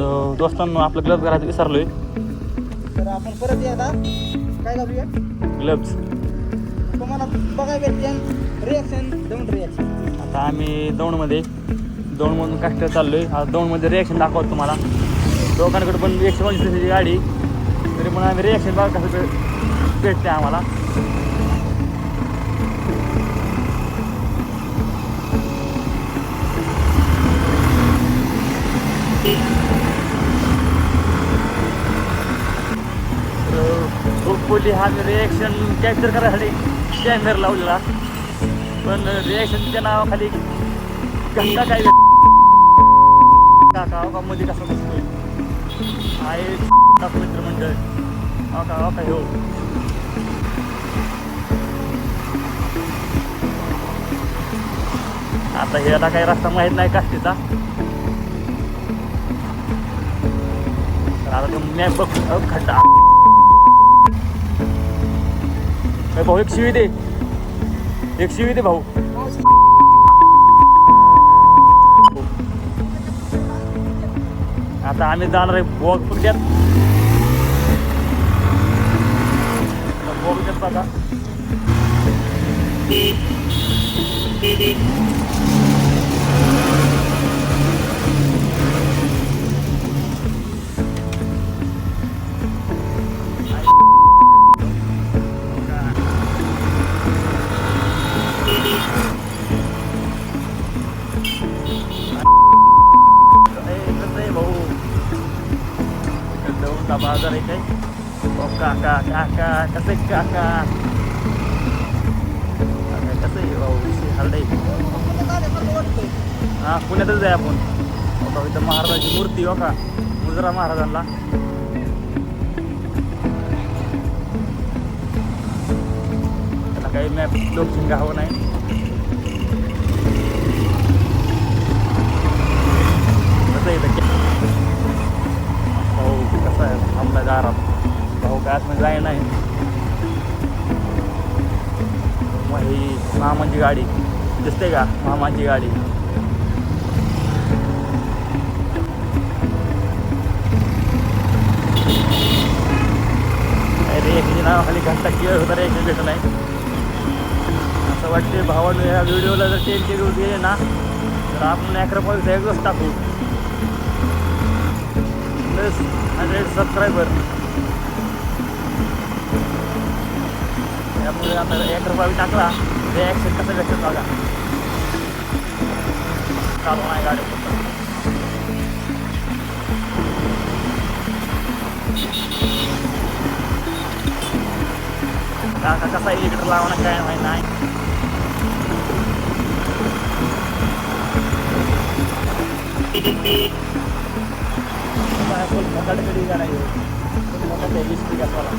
तर दोस्तांनो आपलं ग्लव्स घरात विसरलोय. तर आपण परत एकदा काय करूया, ग्लव्स तुम्हाला बघायला भेटते रिॲक्शन दोन रिॲक्शन. आता आम्ही दौंडमधून काष्ट चाललोय. आता दौंडमध्ये रिॲक्शन दाखवतो तुम्हाला. दोघांकडे पण 125 गाडी, तरी पण आम्ही रिॲक्शन बघा कसं भेटते आम्हाला. होपफुली हा रिॲक्शन कॅप्चर करायसाठी कॅमेरा लावलेला, पण रिॲक्शनच्या नावाखाली घंटा काय काका मध्ये कसं बसतोय आहे मित्रमंडळ. का हो आता ह्याला काही रस्ता माहीत नाही काष्टीचा. तर आता मॅप बघ खड्डा. भाऊ एक शिवी दे भाऊ. आता आम्ही जाणार आहे बघण्यात बघा. बाजार आहे काय. ओ काका कसं आहे काका कसं आहे भाऊ हरडे. हां पुण्यातच आहे आपण. हो इथं महाराजांची मूर्ती हो का, मुजरा महाराजांना. त्याला काही मॅप लोकशिंग हवं नाही. कसं आहे कसं आहे थांबला दारात भाऊ काय आतमध्ये जाय नाही. मग ही मामांची गाडी दिसते का, मामांची गाडी. अरे एकची नावाखाली घंटा किंवा होता रे, एक भेटत नाही. असं वाटते भावानं ह्या व्हिडिओला जर 10K व्ह्यूज गेले ना, तर आपण ॲक्रोपॉलिस एकच टाकू. 100 सबस्क्रायबर. त्यामुळे आता 1 रुपया टाकला रिॲक्शन कसं भेटतं बघा. चालू नाही गाडी काका कसा इकडे लावणं काय माहीत नाही. कधी का नाही मोठा तेजस्वी कसाला.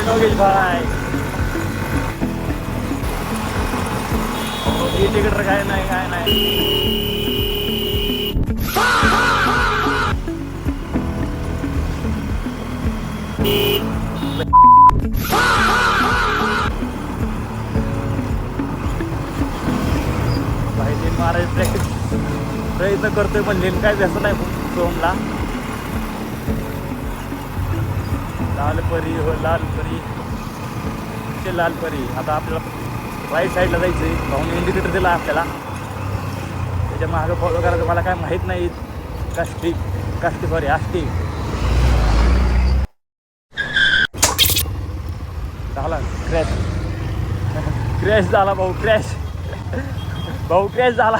योगेश भाई तिकीट काय नाही. मारायचं प्रयत्न करतोय, पण लेन काय व्यसन नाही सोमला. लालपरी हो लालपरी ते लालपरी. आता आपल्याला राईट साईडला जायचं आहे. भाऊने इंडिकेटर दिला आपल्याला, त्याच्या मागं फॉलो करायचं. मला काय माहीत नाही काष्टी सॉरी आष्टी झाला क्रॅश झाला भाऊ क्रॅश झाला.